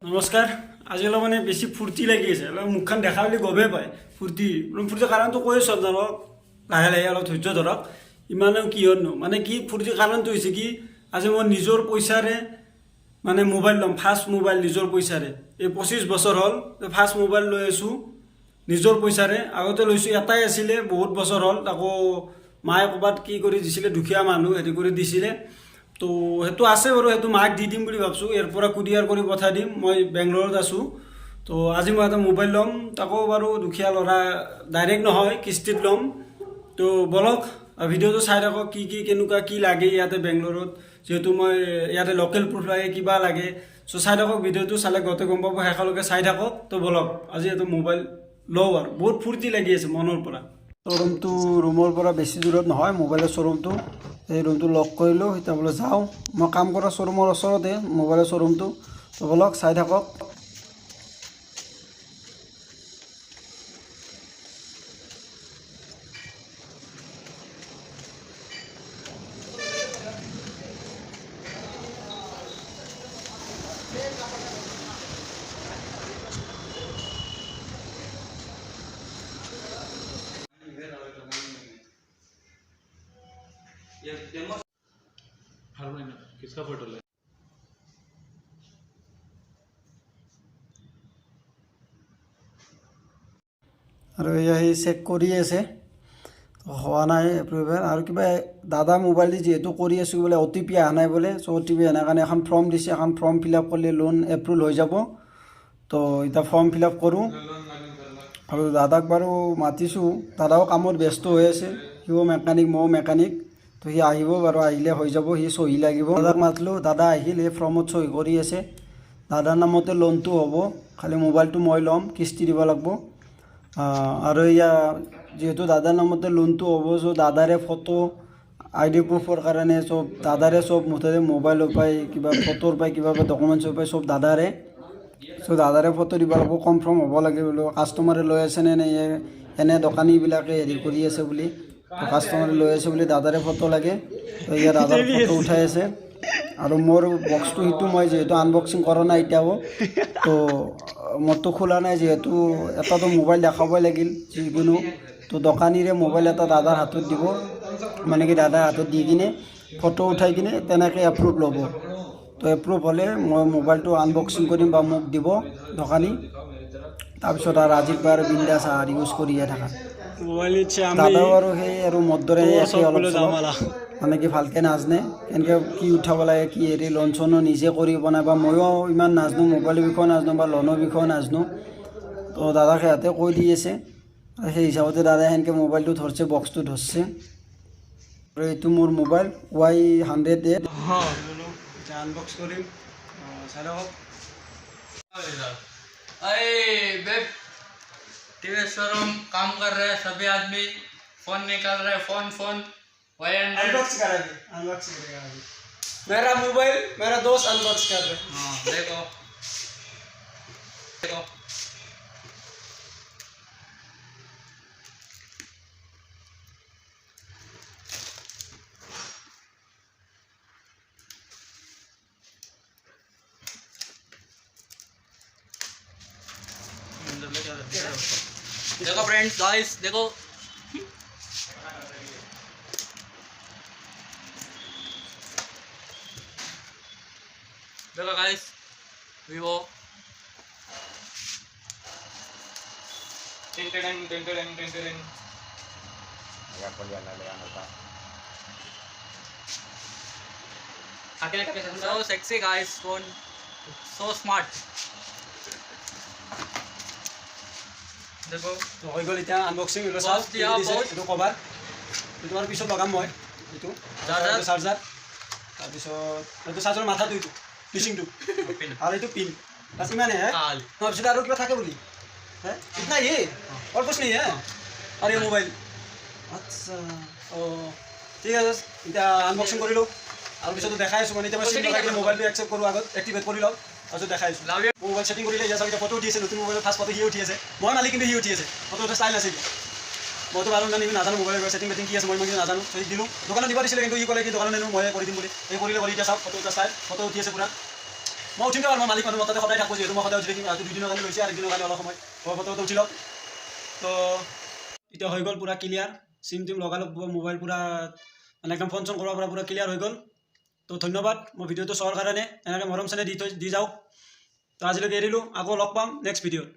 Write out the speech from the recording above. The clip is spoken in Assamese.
নমস্কাৰ। আজি অলপ মানে বেছি ফূৰ্তি লাগি আছে, অলপ মুখখন দেখা বুলি গমে পায় ফূৰ্তি কাৰণটো কৈ চব জানক, লাহে লাহে অলপ ধৈৰ্য ধৰক। ইমানেও কিহৰনো মানে কি ফূৰ্তিৰ কাৰণটো হৈছে কি, আজি মই নিজৰ পইচাৰে মানে মোবাইল ল'ম, ফাৰ্ষ্ট মোবাইল নিজৰ পইচাৰে। এই 25 বছৰ হ'ল ফাৰ্ষ্ট মোবাইল লৈ আছোঁ নিজৰ পইচাৰে। আগতে লৈছোঁ এটাই আছিলে, বহুত বছৰ হ'ল, তাকো মায়ে ক'ৰবাত কি কৰি দিছিলে, দুখীয়া মানুহ হেৰি কৰি দিছিলে। তো সেইটো আছে বাৰু, সেইটো মাক দি দিম বুলি ভাবছোঁ, ইয়াৰ পৰা কুৰিয়াৰ কৰি পঠাই দিম। মই বেংগলোৰত আছোঁ, তো আজি মই এটা মোবাইল ল'ম, তাকো বাৰু দুখীয়া ল'ৰা, ডাইৰেক্ট নহয় কিস্তিত ল'ম। তো বলক ভিডিঅ'টো চাই থাকক, কি কেনেকুৱা কি লাগে ইয়াতে বেংগলোৰত, যিহেতু মই ইয়াতে লোকেল প্ৰুফ লাগে, কিবা লাগে। চ' চাই থাকক, ভিডিঅ'টো চালে গোটেই গম পাব, শেষলৈকে চাই থাকক। তো বলক আজি এইটো মোবাইল লওঁ আৰু বহুত ফূৰ্তি লাগি আছে মনৰ পৰা। শ্ব'ৰুমটো ৰুমৰ পৰা বেছি দূৰত নহয়, মোবাইলৰ শ্ব'ৰুমটো। এই ৰুমটো লক কৰিলোঁ, এতিয়া বোলে যাওঁ। মই কাম কৰা শ্ব'ৰুমৰ ওচৰতে মোবাইলৰ শ্ব'ৰুমটো। তো বলক চাই থাকক। किसका फोटो ले আৰু এয়া সি চেক কৰি আছে, হোৱা নাই এপ্ৰুভেল। আৰু কিবা দাদা মোবাইল দি যিহেতু কৰি আছোঁ বোলে, OTP অহা নাই বোলে। চ' OTP অহা নাই কাৰণে এখন ফৰ্ম দিছে, এখন ফৰ্ম ফিল আপ কৰিলে লোন এপ্ৰুভ হৈ যাব। তো এতিয়া ফৰ্ম ফিল আপ কৰোঁ। আৰু দাদাক বাৰু মাতিছোঁ, দাদাও কামত ব্যস্ত হৈ আছে, সিও মেকানিক ময়ো মেকানিক। তো সি আহিব বাৰু, আহিলে হৈ যাব, সি চহী লাগিব। দাদাক মাতিলোঁ, দাদা আহিল, এই ফৰ্মত চহী কৰি আছে। দাদাৰ নামতে লোনটো হ'ব, খালি মোবাইলটো মই ল'ম, কিস্তি দিব লাগিব। আৰু এয়া যিহেতু দাদাৰ নামতে লোনটো হ'ব, চ' দাদাৰে ফটো, ID প্ৰুফৰ কাৰণে চব দাদাৰে, চব মুঠতে মোবাইলৰ পৰাই কিবা ফটোৰ পৰাই কিবা ডকুমেণ্টছৰ পৰাই চব দাদাৰে। চ' দাদাৰে ফটো দিব লাগিব, কনফাৰ্ম হ'ব লাগে বোলো, কাষ্টমাৰে লৈ আছেনে নে এনে দোকানীবিলাকে হেৰি কৰি আছে বুলি। তো কাষ্টমাৰে লৈ আছে বুলি দাদাৰে ফটো লাগে। তো ইয়াত দাদাৰ ফটো উঠাই আছে। আৰু মোৰ বক্সটো সেইটো মই যিহেতু আনবক্সিং কৰা নাই এতিয়াও, তো মোৰতো খোলা নাই, যিহেতু এটাতো মোবাইল দেখাবই লাগিল যিকোনো। তো দোকানীৰে মোবাইল এটা দাদাৰ হাতত দিব, মানে কি দাদাৰ হাতত দি কিনে ফটো উঠাই কিনে তেনেকৈ এপ্ৰুভ ল'ব। তো এপ্ৰুভ হ'লে মই মোবাইলটো আনবক্সিং কৰিম বা মোক দিব দোকানী। তাৰপিছত আৰু আজিৰ পৰা আৰু বিন্দাছ আৰু ইউজ কৰিয়ে থাকা। দাদাও আৰু সেই আৰু মোৰ দৰে একে অলপ চলপ, মানে কি ভালকৈ নাজানে, কেনেকৈ কি উঠাব লাগে, কি হেৰি লোন চনো নিজে কৰি বনাই, বা ময়ো ইমান নাজানো, মোবাইলৰ বিষয়েও নাজানো বা লোনৰ বিষয়েও নাজানো। তো দাদাক সিহঁতে কৈ দি আছে, সেই হিচাপতে দাদাই সেনেকৈ মোবাইলটো ধৰিছে, বক্সটো ধৰিছে। আৰু এইটো মোৰ মোবাইল Y108। আনবক্স কৰিম, চাই থাকক। अरे बेब टीवी शोरूम काम कर रहे हैं सभी आदमी, फोन निकाल रहे हैं, फोन अनबॉक्स करेगा अभी। मेरा मोबाइल मेरा दोस्त अनबॉक्स कर रहे हैं। हाँ देखो देखो देखो फ्रेंड्स, गाइस देखो देखो guys, Vivo so sexy guys, phone so smart देखो। তো হৈ গ'ল এতিয়া আনবক্সিং। এইটো চাওক, এইটো কভাৰ, এইটো আৰু পিছত লগাম মই। এইটো চাৰ্জাৰ, তাৰপিছত এইটো চাৰ্জাৰৰ মাথাটো, এইটো ফিচিংটো, আৰু এইটো পিন। বাছ ইমানে হে। তাৰপিছত আৰু কিবা থাকে বুলি হে, ইতনা য়ে और कुछ नहीं है। और ये मोबाइल, আচ্ছা অঁ ঠিক আছে। এতিয়া আনবক্সিং কৰিলোঁ, আৰু পিছতো দেখাই আছোঁ। মানে এতিয়া মই চিম লগাই কিনে মোবাইলটো একচেপ্ট কৰোঁ, আগত এক্টিভেট কৰি লওঁ, তাৰপিছত দেখাই আছোঁ। মোবাইল ছেটিং কৰিলে এতিয়া চাওক, এতিয়া ফটো উঠি আছে, নতুন মোবাইলৰ ফাৰ্ষ্ট ফটো সি উঠি আছে, মই মালিক কিন্তু সি উঠি আছে। ফটো উঠা ষ্টাইল নাছিল, মইতো বাৰু ইমান নাজানো মোবাইলৰ ছেটিং বেটিং কি আছে, মই ইমান নাজানো। চ' দিলোঁ, দোকানত দিব দিছিলে, কিন্তু ই ক'লে কি দোকানত নেনো, মই কৰি দিম বুলি। এই কৰিলে কৰি এতিয়া চাওক, ফটো উঠা ষ্টাইল, ফটো উঠি আছে পূৰা। মই উঠিম আৰু মই মালিক মানুহ তাতে সদায় থাকোঁ যিহেতু মই সদায় উঠি থাকিম আজি 2 দিনৰ কাৰণে লৈছে আৰু 1 দিনৰ কাৰণে অলপ সময় ফটো উঠি লওক তো এতিয়া হৈ গ'ল পূৰা ক্লিয়াৰ চিম টিম লগালোঁ মোবাইল পূৰা মানে একদম ফোন চোন কৰাৰ পৰা পূৰা ক্লিয়াৰ হৈ গ'ল তো ধন্যবাদ মই ভিডিঅ'টো চোৱাৰ কাৰণে এনেকৈ মৰম চেনেহ দি যাওক তো আজিলৈকে এৰিলোঁ আকৌ লগ পাম নেক্সট ভিডিঅ'ত